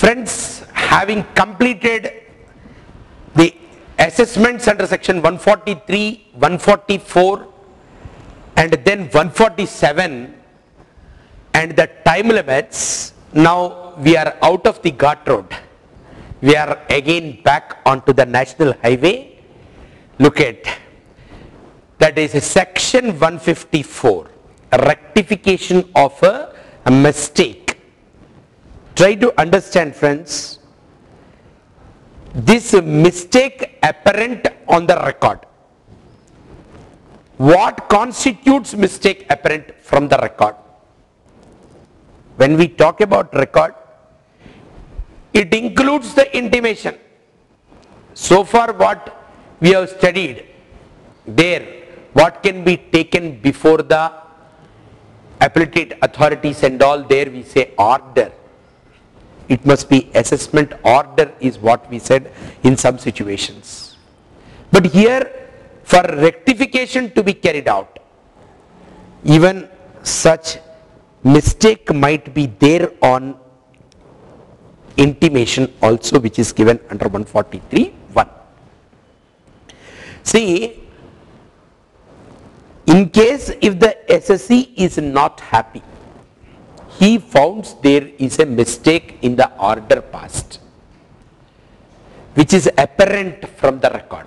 Friends, having completed the assessments under section 143, 144 and then 147 and the time limits, now we are out of the Ghat road. We are again back onto the national highway. Look at, that is section 154, a rectification of a mistake. Try to understand, friends, this mistake apparent on the record. What constitutes mistake apparent from the record? When we talk about record, it includes the intimation. So far what we have studied there, what can be taken before the appellate authorities and all, there we say order. It must be assessment order is what we said in some situations. But here, for rectification to be carried out, even such mistake might be there on intimation also, which is given under 143(1). See, in case if the SSC is not happy, he founds there is a mistake in the order passed, which is apparent from the record.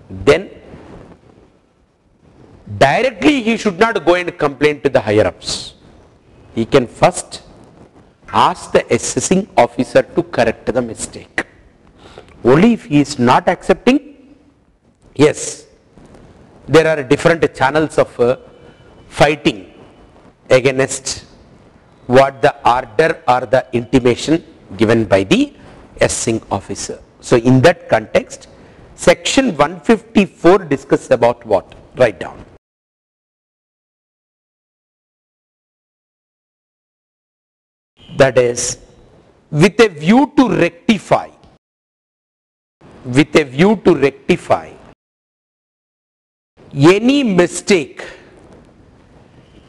Then directly he should not go and complain to the higher ups. He can first ask the assessing officer to correct the mistake. Only if he is not accepting, yes, there are different channels of fighting against what the order or the intimation given by the assessing officer. So in that context, section 154 discusses about what? Write down. That is, with a view to rectify,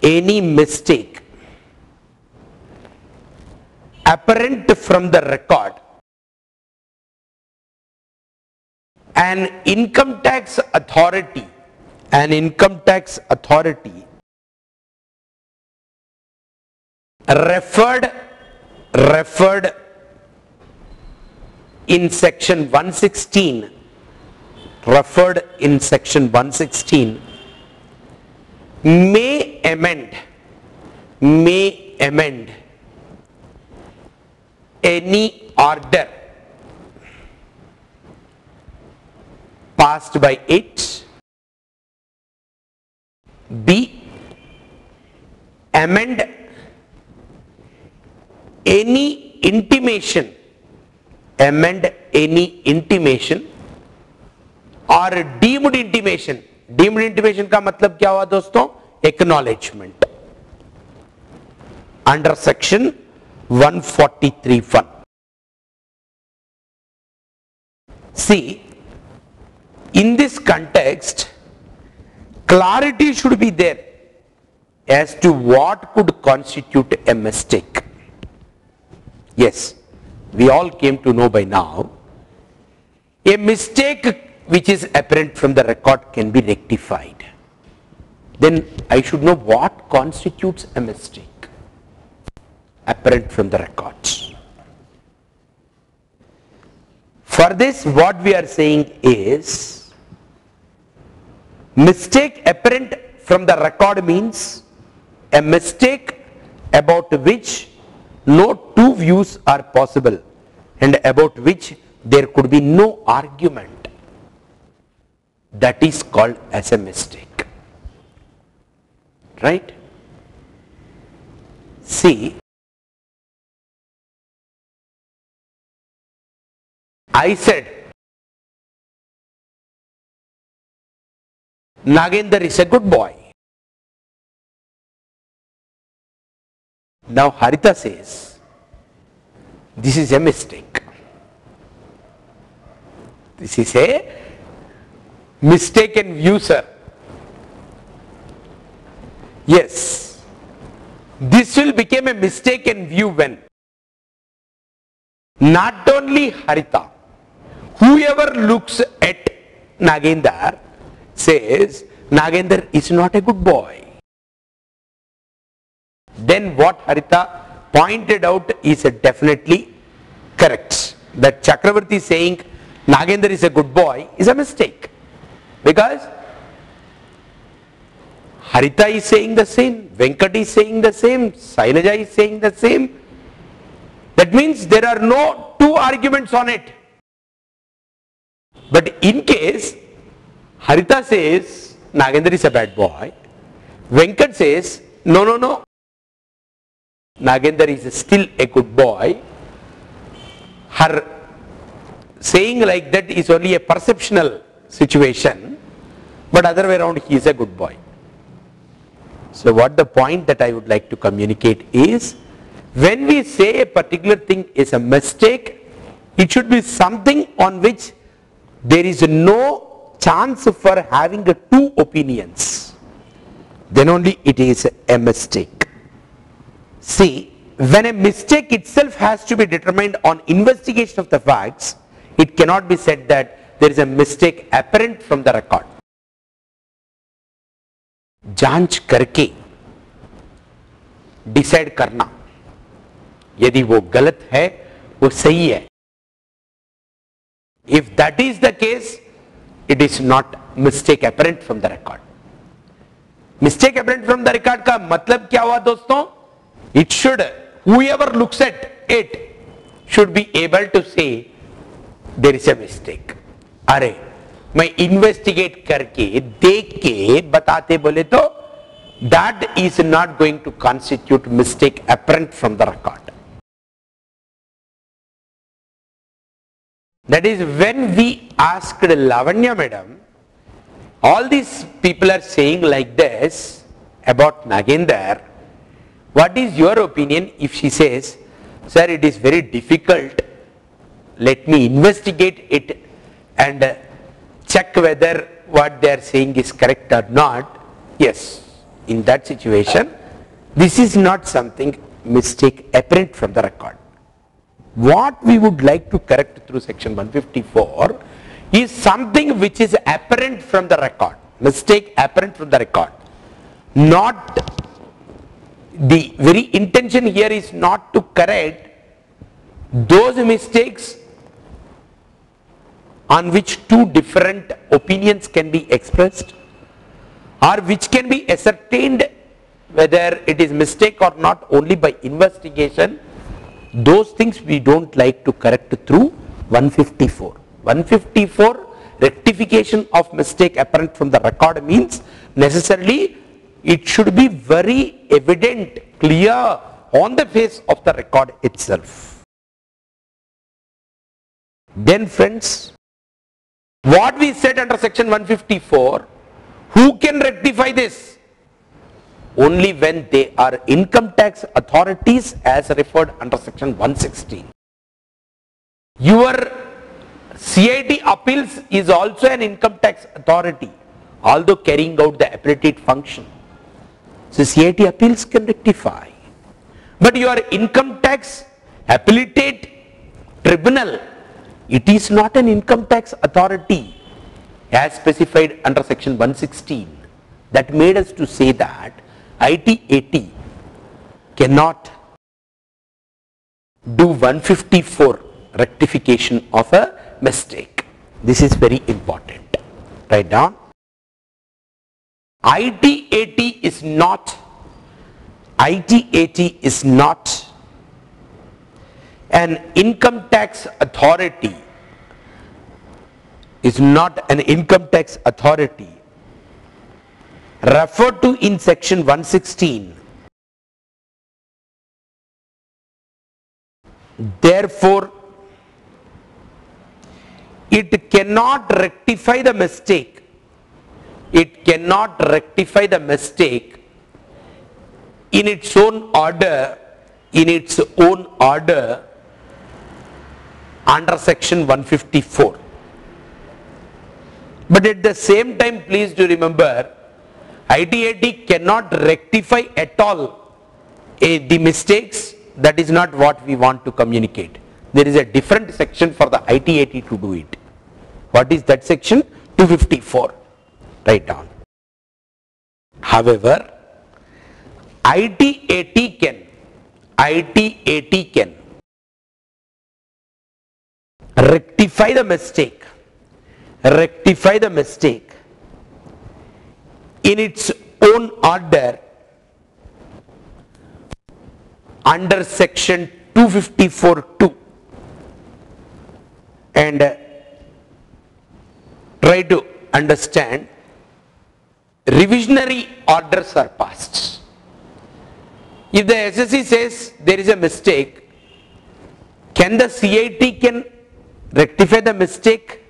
any mistake apparent from the record, an income tax authority referred in section 116, may amend any order passed by it. B, amend any intimation or deemed intimation. Deemed intimation का मतलब क्या हुआ दोस्तों? Acknowledgement under section 143(1). See, in this context, clarity should be there as to what could constitute a mistake. Yes, we all came to know by now, a mistake which is apparent from the record can be rectified. Then I should know what constitutes a mistake apparent from the records. For this, what we are saying is, mistake apparent from the record means a mistake about which no two views are possible and about which there could be no argument. That is called as a mistake. Right? See, I said Nagendra is a good boy. Now Harita says this is a mistake. This is a mistaken view, sir. Yes, this will become a mistaken view when Not only Harita, whoever looks at Nagendra says Nagendra is not a good boy. Then what Harita pointed out is definitely correct. That Chakravarti saying Nagendra is a good boy is a mistake. Because Harita is saying the same, Venkat is saying the same, Sailaja is saying the same. That means there are no two arguments on it. But in case Harita says Nagendra is a bad boy, Venkat says no, Nagendra is still a good boy. Her saying like that is only a perceptional situation, but other way around he is a good boy. So what the point that I would like to communicate is, when we say a particular thing is a mistake, it should be something on which there is no chance for having two opinions. Then only it is a mistake. See, when a mistake itself has to be determined on investigation of the facts, it cannot be said that there is a mistake apparent from the record. जांच करके decide करना, यदि वो गलत है वो सही है. If that is the case, it is not mistake apparent from the record. Mistake apparent from the record का मतलब क्या हुआ दोस्तों? It should, whoever looks at it should be able to say there is a mistake. अरे मैं investigate करके देख के बताते बोले तो that is not going to constitute mistake apparent from the record. That is, when we asked Lavanya madam, all these people are saying like this about Nagendra, what is your opinion? If she says, sir, it is very difficult, let me investigate it and check whether what they are saying is correct or not. Yes, in that situation, this is not something mistake apparent from the record. What we would like to correct through section 154 is something which is apparent from the record, mistake apparent from the record. Not, the very intention here is not to correct those mistakes on which two different opinions can be expressed, or which can be ascertained whether it is mistake or not only by investigation. Those things we don't like to correct through 154. 154, rectification of mistake apparent from the record means necessarily it should be very evident, clear on the face of the record itself. Then friends, what we said under section 154, who can rectify this? Only when they are income tax authorities as referred under section 116. Your CIT appeals is also an income tax authority, although carrying out the appellate function. So CIT appeals can rectify. But your income tax appellate tribunal, it is not an income tax authority as specified under section 116. That made us to say that ITAT cannot do 154 rectification of a mistake. This is very important. Write down. ITAT is not an income tax authority, is not an income tax authority referred to in section 116. Therefore, it cannot rectify the mistake. It cannot rectify the mistake in its own order, under section 154. But at the same time, please do remember, ITAT cannot rectify at all the mistakes. That is not what we want to communicate. there is a different section for the IT-AT to do it. What is that section? 254. Write down. However, IT-AT can rectify the mistake in its own order under section 254(2) and try to understand revisionary orders are passed. If the SSC says there is a mistake, can the CIT can rectify the mistake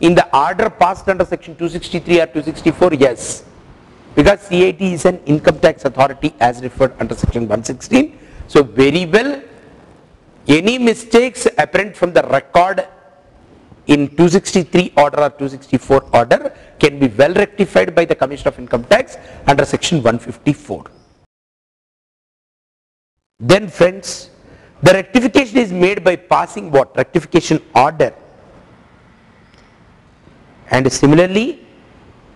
in the order passed under section 263 or 264? Yes, because CIT is an income tax authority as referred under section 116. So very well, any mistakes apparent from the record in 263 order or 264 order can be well rectified by the Commissioner of Income Tax under section 154. Then friends, the rectification is made by passing what? Rectification order. And similarly,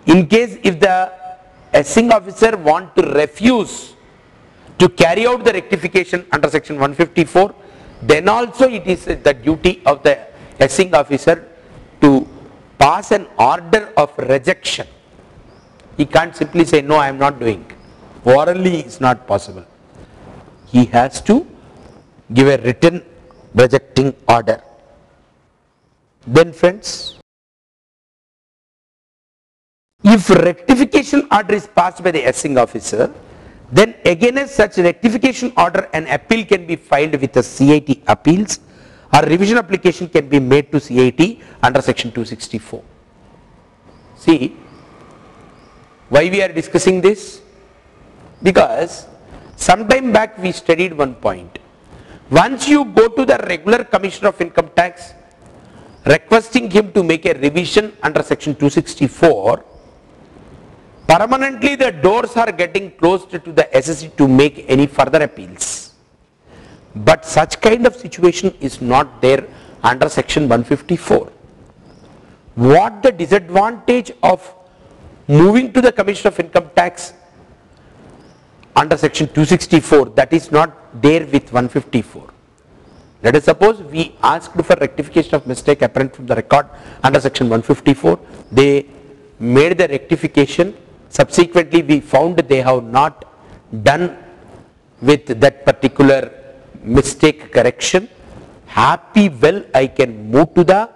in case if the assessing officer want to refuse to carry out the rectification under section 154, then also it is the duty of the assessing officer to pass an order of rejection. He can't simply say no, I am not doing. Orally is not possible. He has to give a written rejecting order. Then friends, if rectification order is passed by the assessing officer, then against such rectification order an appeal can be filed with the CIT appeals, or revision application can be made to CIT under section 264. See, why we are discussing this? Because sometime back we studied one point. Once you go to the regular Commissioner of Income Tax requesting him to make a revision under section 264, permanently the doors are getting closed to the SSC to make any further appeals. But such kind of situation is not there under section 154. What the disadvantage of moving to the Commissioner of Income Tax under section 264, that is not there with 154. Let us suppose we asked for rectification of mistake apparent from the record under section 154. They made the rectification. Subsequently, we found they have not done with that particular mistake correction. Happy well, I can move to the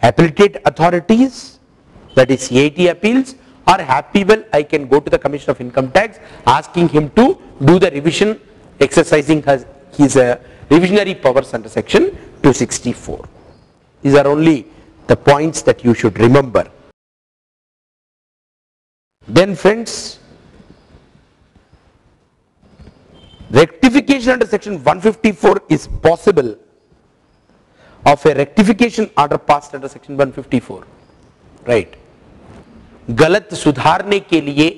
appellate authorities, that is CIT appeals, or happy well, I can go to the Commissioner of Income Tax asking him to do the revision, exercising his revisionary powers under section 264. These are only the points that you should remember. Then friends, rectification under section 154 is possible of a rectification order passed under section 154, right? गलत सुधारने के लिए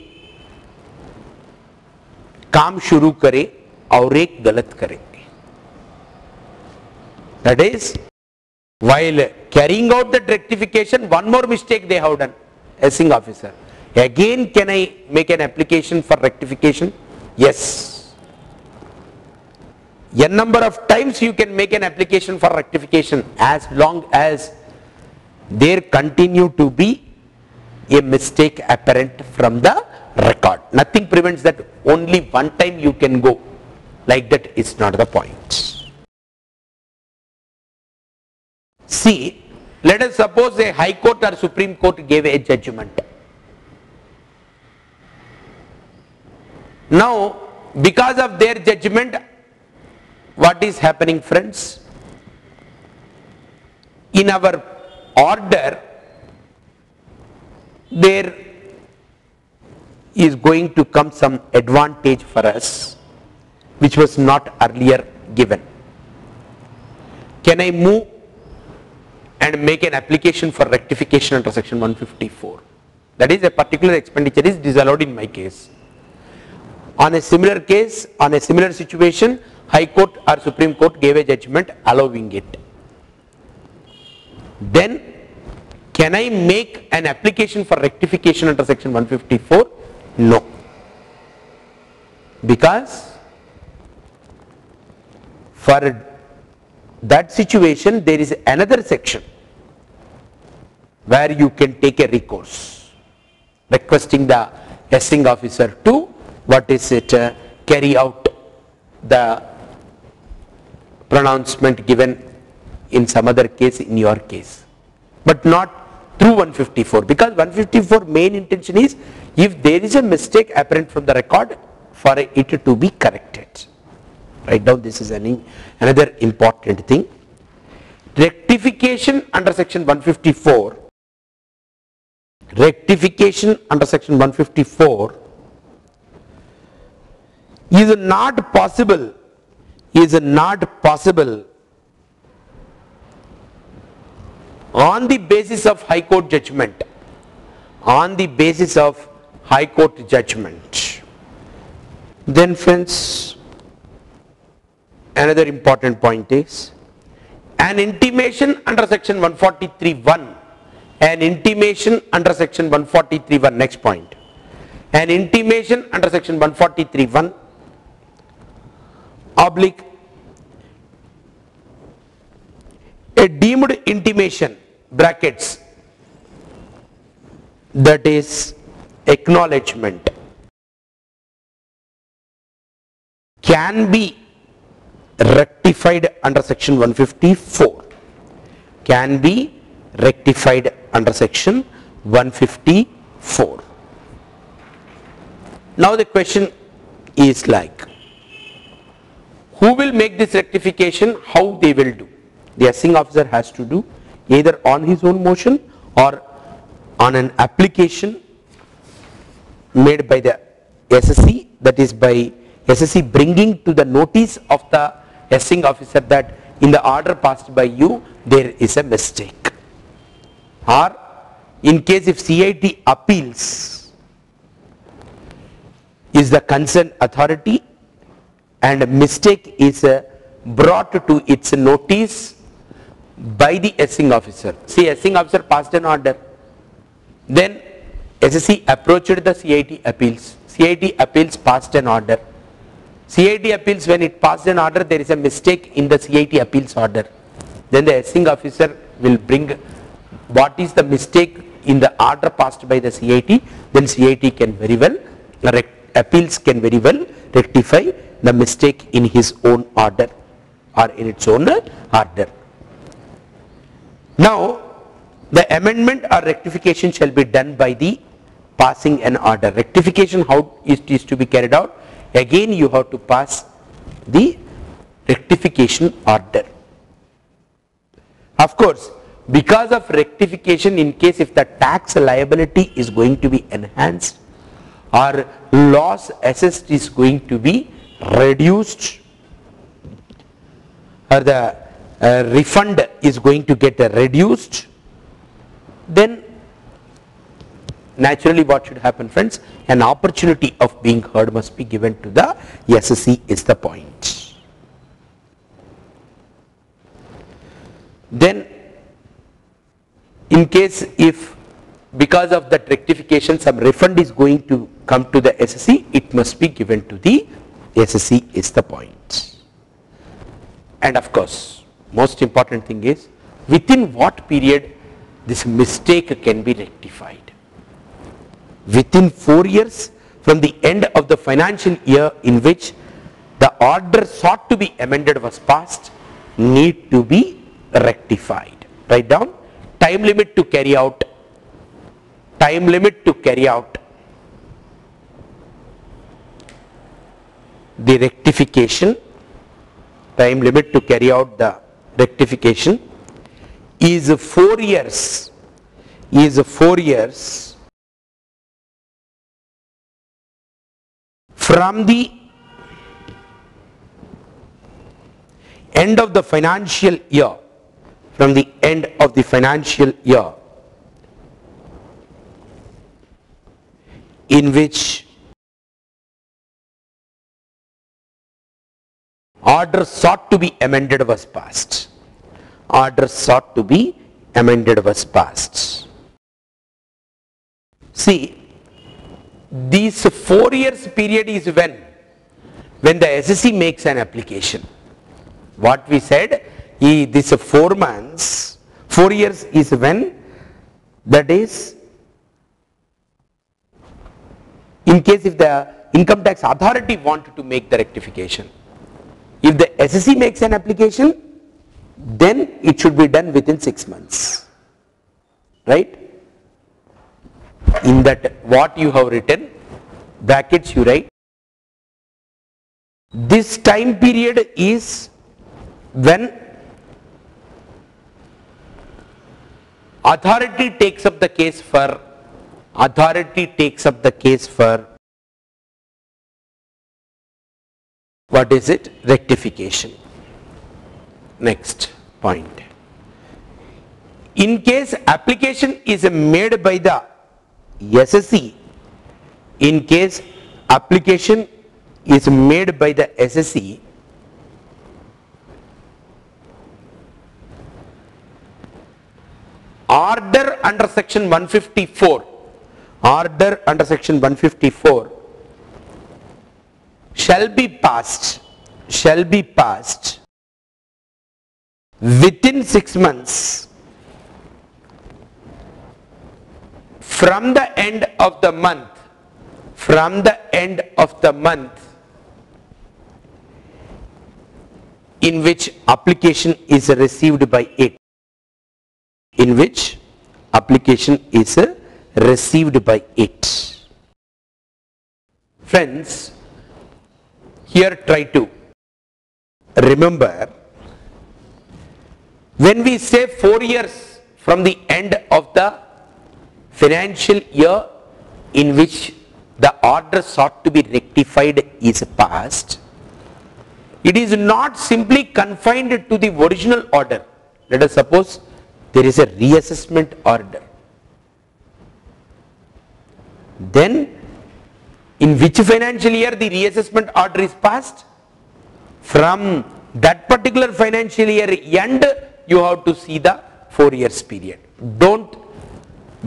काम शुरू करे और एक गलत करे. That is, while carrying out that rectification, one more mistake they have done, assessing officer. Again, can I make an application for rectification? Yes. N number of times you can make an application for rectification as long as there continue to be a mistake apparent from the record. Nothing prevents that only one time you can go. Like that is not the point. See, let us suppose a High Court or Supreme Court gave a judgment. Now, because of their judgment, what is happening, friends? In our order, there is going to come some advantage for us which was not earlier given. Can I move and make an application for rectification under section 154? That is, a particular expenditure is disallowed in my case. On a similar case, on a similar situation, High Court or Supreme Court gave a judgment allowing it. Then can I make an application for rectification under section 154? No. Because for that situation there is another section where you can take a recourse, requesting the assessing officer to carry out the pronouncement given in some other case in your case, but not through 154, because 154 main intention is if there is a mistake apparent from the record, for it to be corrected. Write down, this is another important thing. Rectification under section 154, rectification under section 154 is not possible on the basis of High Court judgment, Then friends, another important point is an intimation under section 143(1), an intimation under section 143(1), next point, an intimation under section 143(1) oblique a deemed intimation brackets, that is acknowledgement, can be rectified under section 154, can be rectified under section 154. Now the question is like, who will make this rectification, how they will do? The assessing officer has to do either on his own motion or on an application made by the SSC, that is by SSC bringing to the notice of the assessing officer that in the order passed by you there is a mistake. Or in case if CIT appeals is the concerned authority and a mistake is brought to its notice by the assessing officer. See, assessing officer passed an order, then SSC approached the CIT appeals, CIT appeals passed an order. CIT appeals, when it passed an order, there is a mistake in the CIT appeals order. Then the assessing officer will bring what is the mistake in the order passed by the CIT. Then CIT can very well, appeals can very well rectify the mistake in his own order or in its own order. Now the amendment or rectification shall be done by the passing an order. Rectification, how it is to be carried out? Again you have to pass the rectification order. Of course, because of rectification, in case if the tax liability is going to be enhanced or loss assessed is going to be reduced or the refund is going to get reduced, then naturally what should happen, friends? An opportunity of being heard must be given to the SSC is the point. Then in case if because of that rectification some refund is going to come to the SSC, it must be given to the SSC is the point. And of course, most important thing is within what period this mistake can be rectified. Within 4 years from the end of the financial year in which the order sought to be amended was passed, need to be rectified. Write down, time limit to carry out, time limit to carry out the rectification, time limit to carry out the rectification is 4 years, from the end of the financial year, from the end of the financial year in which order sought to be amended was passed. Order sought to be amended was passed. See, this 4 years period is when the SSC makes an application. What we said, this 4 months, 4 years is when, that is, in case if the income tax authority wanted to make the rectification. If the SSC makes an application, then it should be done within 6 months. Right? In that what you have written, brackets you write, this time period is when authority takes up the case for what is it? Rectification. Next point. In case application is made by the SSC, in case application is made by the SSC, order under section 154, order under section 154 shall be passed within 6 months from the end of the month, in which application is received by it. Friends, here try to remember, when we say 4 years from the end of the financial year in which the order sought to be rectified is passed, it is not simply confined to the original order. Let us suppose there is a reassessment order. Then in which financial year the reassessment order is passed? From that particular financial year end, you have to see the 4 years period. Don't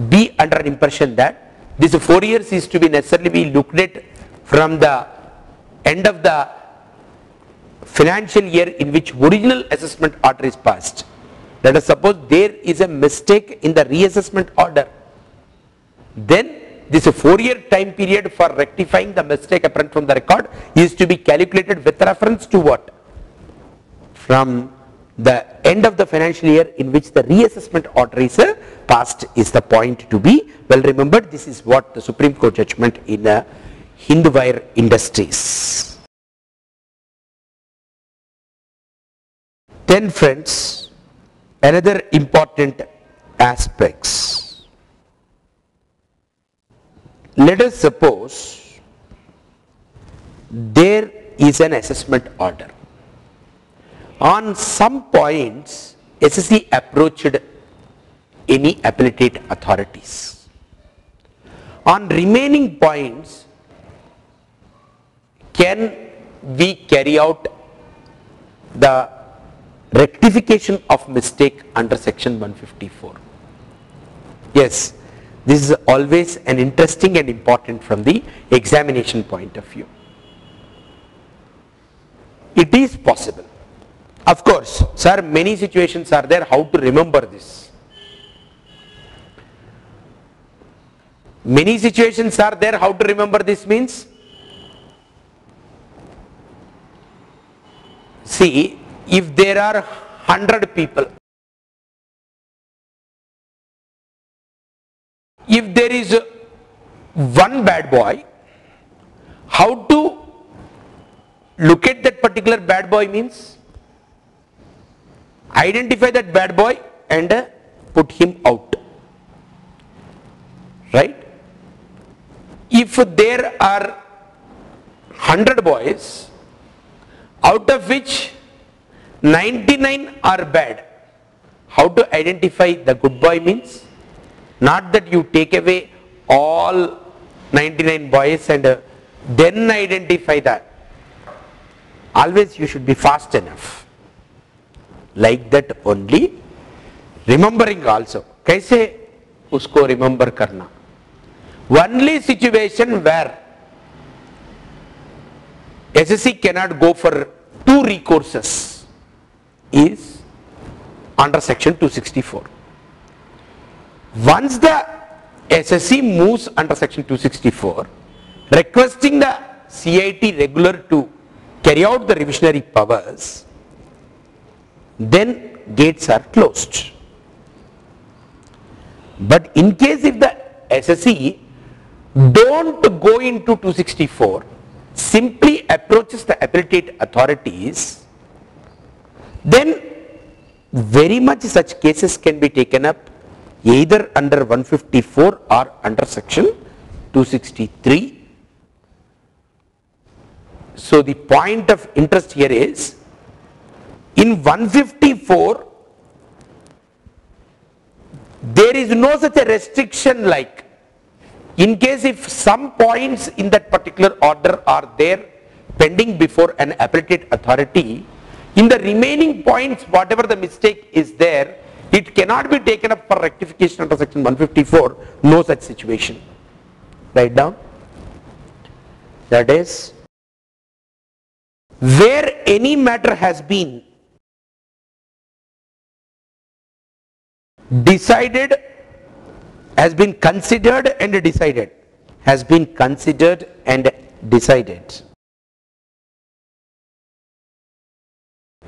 be under an impression that this 4 years is to be necessarily be looked at from the end of the financial year in which original assessment order is passed. Let us suppose there is a mistake in the reassessment order. Then this 4 year time period for rectifying the mistake apparent from the record is to be calculated with reference to what? From the end of the financial year in which the reassessment order is passed is the point to be well remembered. This is what the Supreme Court judgment in Hindwire Industries. Then friends, another important aspects. Let us suppose there is an assessment order. On some points, SSC approached any appellate authorities. On remaining points, can we carry out the rectification of mistake under section 154? Yes, this is always an interesting and important from the examination point of view. It is possible. Of course, sir, many situations are there. How to remember this? Many situations are there. How to remember this means? See, if there are 100 people, if there is one bad boy, how to look at that particular bad boy means? Identify that bad boy and put him out. Right? If there are 100 boys, out of which 99 are bad, how to identify the good boy means? Not that you take away all 99 boys and then identify that. always you should be fast enough. Like that only. Remembering also. Kaise usko remember karna? Only situation where SSC cannot go for two recourses is under section 264. Once the SSC moves under section 264, requesting the CIT regular to carry out the revisionary powers, then gates are closed. But in case if the SSC don't go into 264, simply approaches the appellate authorities, then very much such cases can be taken up either under 154 or under section 263. So the point of interest here is, in 154 there is no such a restriction like, in case if some points in that particular order are there pending before an appellate authority, in the remaining points whatever the mistake is there, it cannot be taken up for rectification under section 154, no such situation. Write down. That is, where any matter has been decided, has been considered and decided, has been considered and decided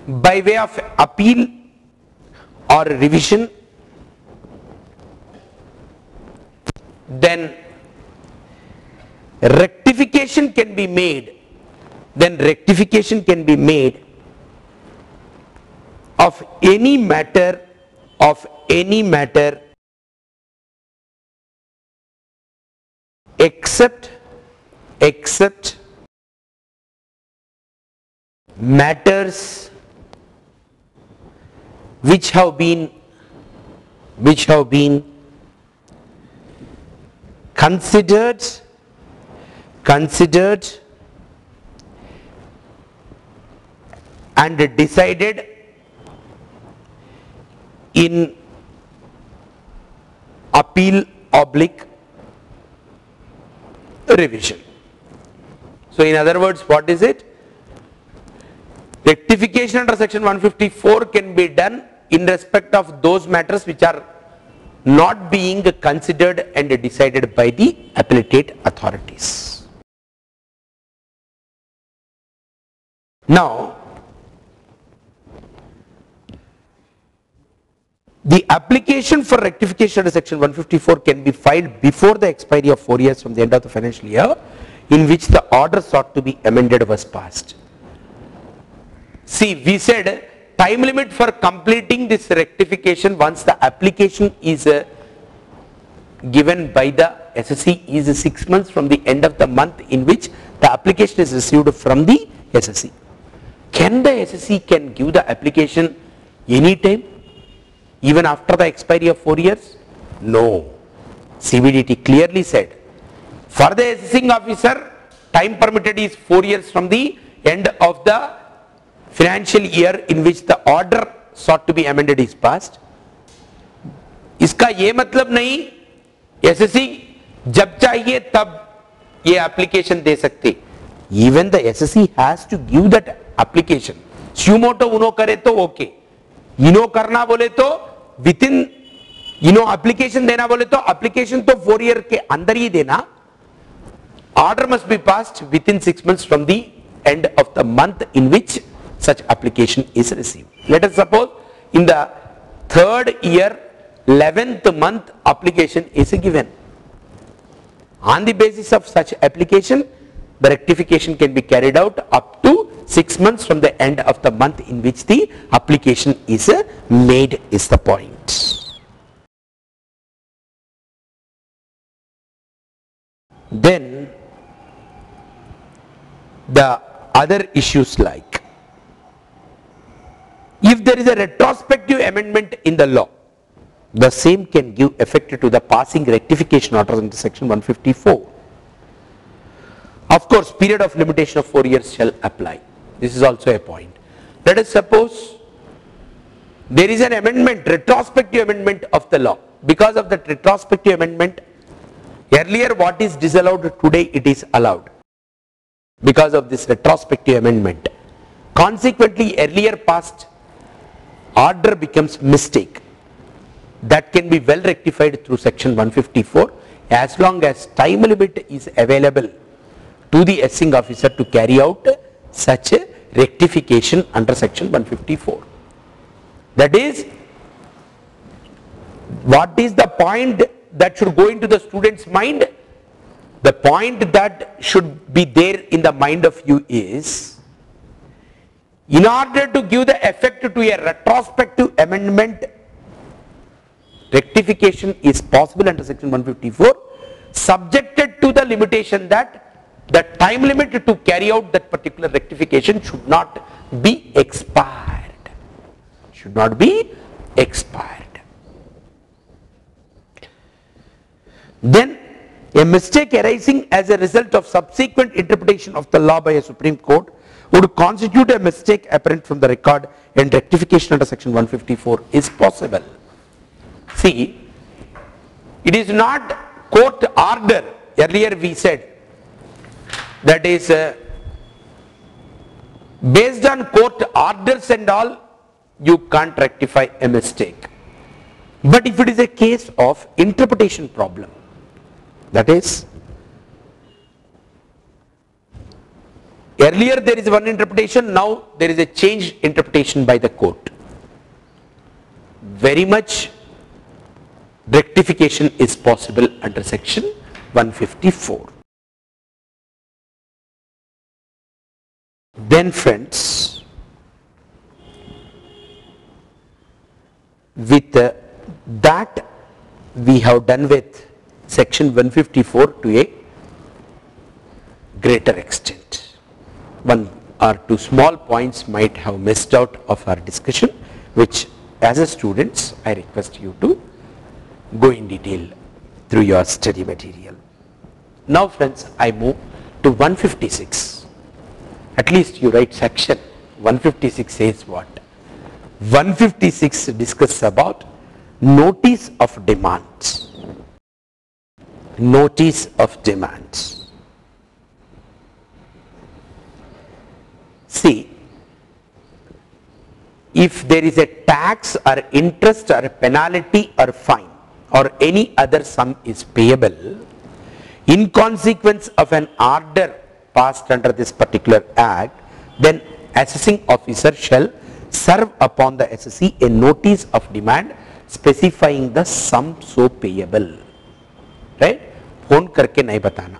by way of appeal or revision, then rectification can be made, of any matter except matters which have been considered and decided in appeal oblique revision. So in other words, what is it? Rectification under section 154 can be done in respect of those matters which are not being considered and decided by the appellate authorities. Now, the application for rectification under section 154 can be filed before the expiry of 4 years from the end of the financial year in which the order sought to be amended was passed. See, we said time limit for completing this rectification once the application is given by the SSC is 6 months from the end of the month in which the application is received from the SSC. Can the SSC can give the application any time, even after the expiry of 4 years? No. CBDT clearly said, for the assessing officer, time permitted is 4 years from the end of the financial year in which the order sought to be amended is passed. इसका ये मतलब नहीं SSC जब चाहिए तब ये application दे सकते. Even the SSC has to give that application. Sumoto uno करे तो okay. इनो करना बोले तो within इनो application देना बोले तो application तो 4 year के अंदर ही देना. Order must be passed within 6 months from the end of the month in which such application is received. Let us suppose in the 3rd year 11th month application is given. On the basis of such application, the rectification can be carried out up to 6 months from the end of the month in which the application is made is the point. Then the other issues like, if there is a retrospective amendment in the law, the same can give effect to the passing rectification orders under section 154. Of course, period of limitation of 4 years shall apply. This is also a point. Let us suppose there is an amendment, retrospective amendment of the law. Because of that retrospective amendment, earlier what is disallowed, today it is allowed. Because of this retrospective amendment. Consequently, earlier past order becomes mistake. That can be well rectified through section 154 as long as time limit is available to the assessing officer to carry out such a rectification under section 154. That is, what is the point that should go into the student's mind? The point that should be there in the mind of you is, in order to give the effect to a retrospective amendment, rectification is possible under section 154, subjected to the limitation that the time limit to carry out that particular rectification should not be expired. Should not be expired. Then a mistake arising as a result of subsequent interpretation of the law by a Supreme Court would constitute a mistake apparent from the record, and rectification under section 154 is possible. See, it is not court order. Earlier we said that is based on court orders and all, you can't rectify a mistake. But if it is a case of interpretation problem, that is, earlier there is one interpretation, now there is a changed interpretation by the court. Very much rectification is possible under section 154. Then friends, with that we have done with section 154 to a greater extent. One or two small points might have missed out of our discussion, which as a students I request you to go in detail through your study material. Now friends, I move to 156. At least you write section. 156 says what? 156 discusses about notice of demands. Notice of demands. See, if there is a tax or interest or a penalty or fine or any other sum is payable in consequence of an order passed under this particular act, then assessing officer shall serve upon the assessee a notice of demand specifying the sum so payable. Right? Phone karke nahi batana.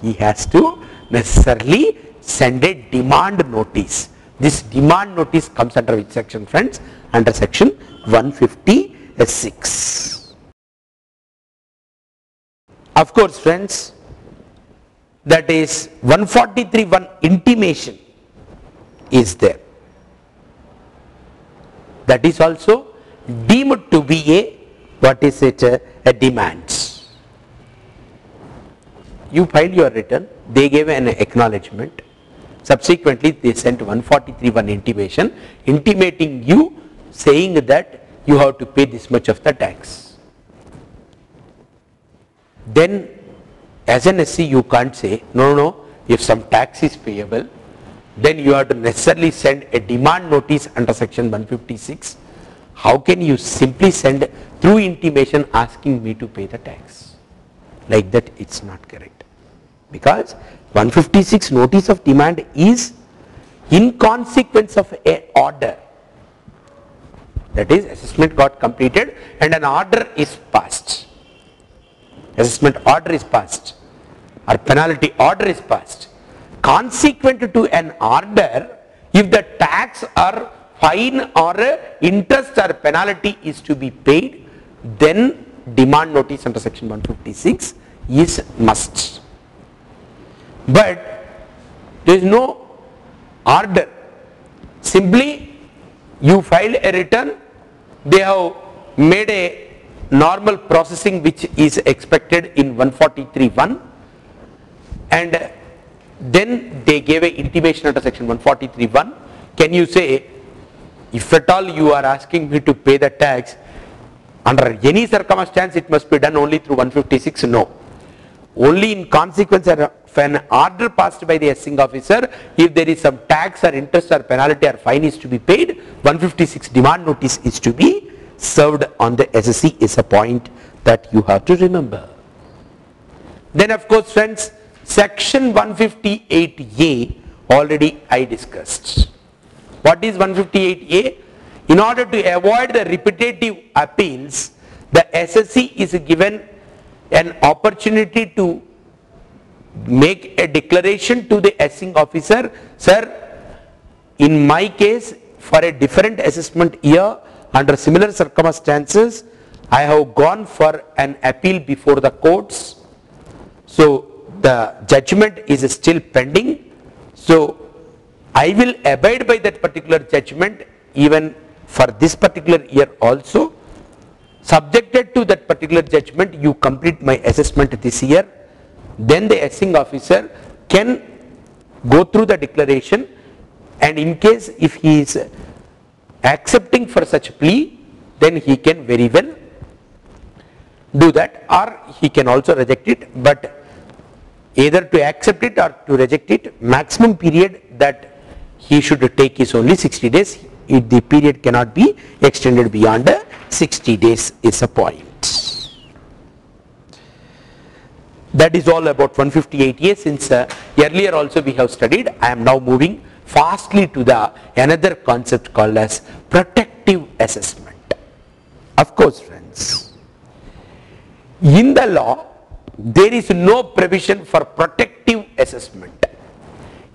He has to necessarily send a demand notice. This demand notice comes under which section, friends? Under section 156. Of course, friends, that is 143(1) intimation is there. That is also deemed to be a, what is it, a demands. You filed your return, they gave an acknowledgement. Subsequently, they sent 143(1) intimation, intimating you, saying that you have to pay this much of the tax. Then, as an SC, you can't say, no, if some tax is payable, then you have to necessarily send a demand notice under section 156. How can you simply send through intimation asking me to pay the tax? Like that, it's not correct. Because 156 notice of demand is in consequence of an order. That is, assessment got completed and an order is passed. Assessment order is passed or penalty order is passed. Consequent to an order, if the tax or fine or interest or penalty is to be paid, then demand notice under section 156 is must. But there is no order. Simply you filed a return, they have made a normal processing which is expected in 143(1), and then they gave a intimation under section 143(1). Can you say, if at all you are asking me to pay the tax, under any circumstance it must be done only through 156? No. Only in consequence of an order passed by the assessing officer, if there is some tax or interest or penalty or fine is to be paid, 156 demand notice is to be served on the SSC is a point that you have to remember. Then of course friends, section 158A already I discussed. What is 158A? In order to avoid the repetitive appeals, the SSC is given an opportunity to make a declaration to the assessing officer, sir, in my case for a different assessment year under similar circumstances, I have gone for an appeal before the courts. So the judgment is still pending. So I will abide by that particular judgment even for this particular year also. Subjected to that particular judgment, you complete my assessment this year. Then the assessing officer can go through the declaration, and in case if he is accepting for such plea, then he can very well do that, or he can also reject it. But either to accept it or to reject it, maximum period that he should take is only 60 days. The period cannot be extended beyond 60 days is a point. That is all about 158A. Since earlier also we have studied, I am now moving fastly to the another concept called as protective assessment. Of course friends, in the law there is no provision for protective assessment.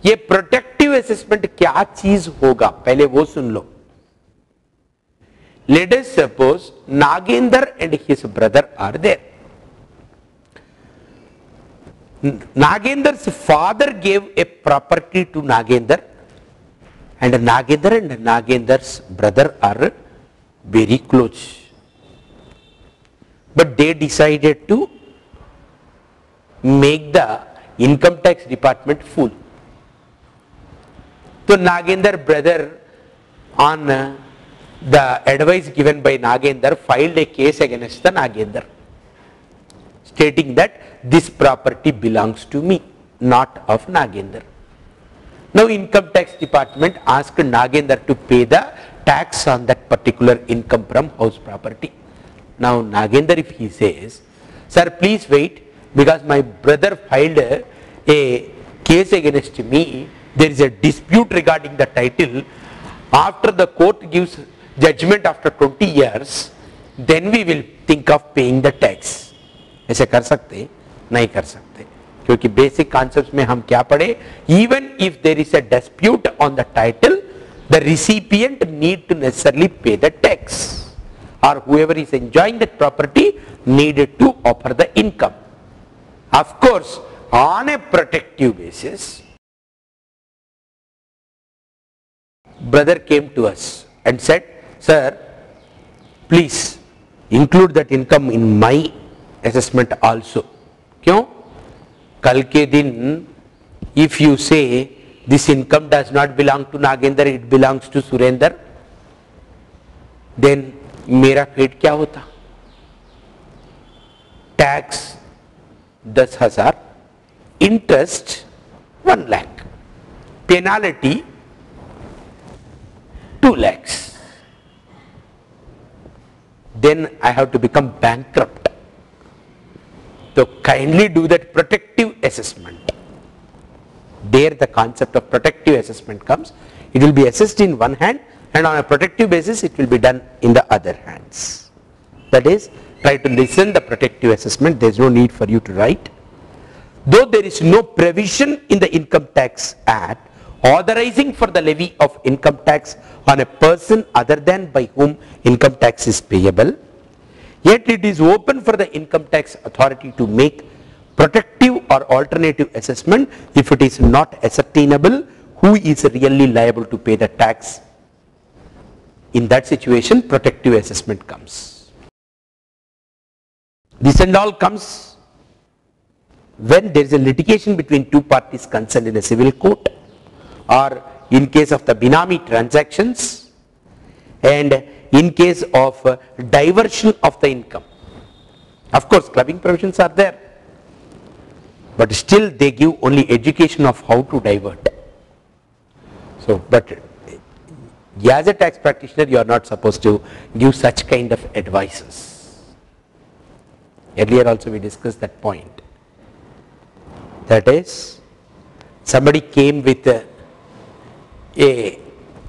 ये protective assessment क्या चीज होगा पहले वो सुन लो. Let us suppose Nagender and his brother are there. Nagender's father gave a property to Nagender, and Nagender and Nagender's brother are very close. But they decided to make the income tax department fool. So Nagender brother, on the advice given by Nagender, filed a case against the Nagender, stating that this property belongs to me, not of Nagender. Now income tax department asked Nagender to pay the tax on that particular income from house property. Now Nagender, if he says, sir please wait, because my brother filed a case against me, there is a dispute regarding the title. After the court gives judgment after 20 years, then we will think of paying the tax. ऐसे कर सकते नहीं कर सकते, क्योंकि basic concepts में हम क्या पढ़े, even if there is a dispute on the title, the recipient need to necessarily pay the tax, or whoever is enjoying that property needed to offer the income. Of course, on a protective basis, brother came to us and said, sir please include that income in my assessment also. क्यों? कल के दिन if you say this income does not belong to Nagender, it belongs to Surender, then मेरा fate क्या होता? Tax 10,000, interest 1 lakh, penalty 2 lakhs. Then I have to become bankrupt. So kindly do that protective assessment. There the concept of protective assessment comes. It will be assessed in one hand, and on a protective basis it will be done in the other hands. That is, try to listen the protective assessment. There is no need for you to write. Though there is no provision in the Income Tax Act authorizing for the levy of income tax on a person other than by whom income tax is payable, yet it is open for the income tax authority to make protective or alternative assessment if it is not ascertainable who is really liable to pay the tax. In that situation, protective assessment comes. This and all comes when there is a litigation between two parties concerned in a civil court, or in case of the Binami transactions, and in case of diversion of the income. Of course, clubbing provisions are there, but still they give only education of how to divert. So, but as a tax practitioner, you are not supposed to give such kind of advices. Earlier also we discussed that point. That is, somebody came with a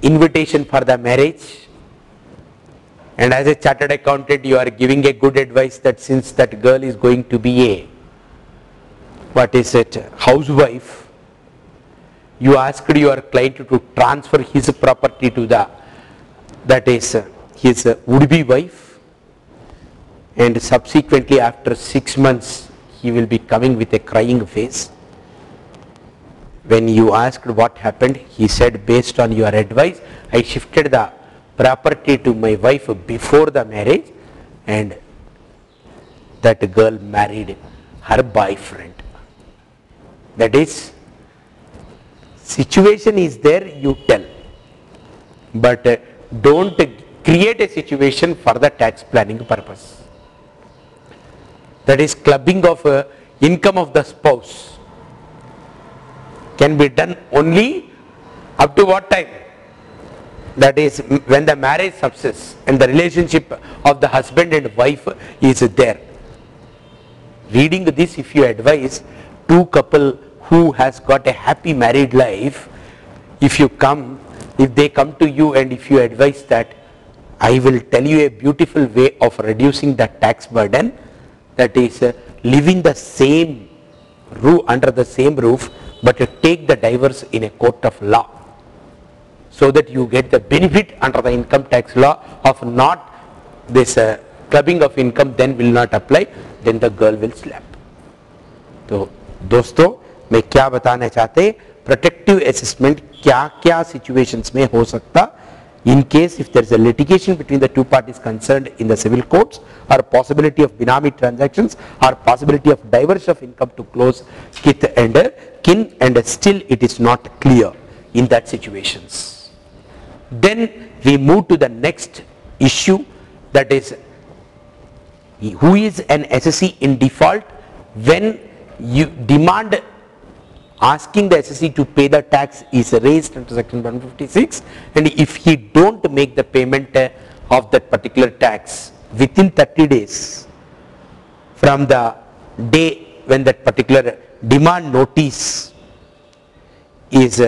invitation for the marriage, and as a chartered accountant you are giving a good advice that since that girl is going to be a, what is it, housewife, you asked your client to transfer his property to the, that is his would-be wife, and subsequently after 6 months he will be coming with a crying face. When you asked what happened, he said, based on your advice, I shifted the property to my wife before the marriage, and that girl married her boyfriend. That is, situation is there, you tell, but don't create a situation for the tax planning purpose. That is, clubbing of income of the spouse can be done only up to what time? That is, when the marriage subsists and the relationship of the husband and wife is there. Reading this, if you advise two couple who has got a happy married life, if they come to you and if you advise that, I will tell you a beautiful way of reducing the tax burden, that is living the same roof, under the same roof, but take the divorce in a court of law, so that you get the benefit under the income tax law of not this clubbing of income, then will not apply, then the girl will slap. So दोस्तों, मैं क्या बताना चाहते, protective assessment क्या क्या situations में हो सकता, in case if there is a litigation between the two parties concerned in the civil courts, or possibility of binami transactions, or possibility of diversion of income to close kith and kin, and still it is not clear in that situations. Then we move to the next issue, that is, who is an assessee in default when you demand asking the assessee to pay the tax is raised under section 156, and if he don't make the payment of that particular tax within 30 days from the day when that particular demand notice is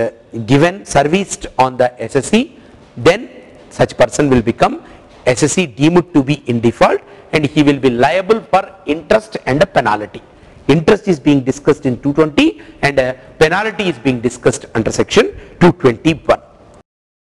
given, serviced on the assessee, then such person will become assessee deemed to be in default, and he will be liable for interest and a penalty. Interest is being discussed in 220 and penalty is being discussed under section 221.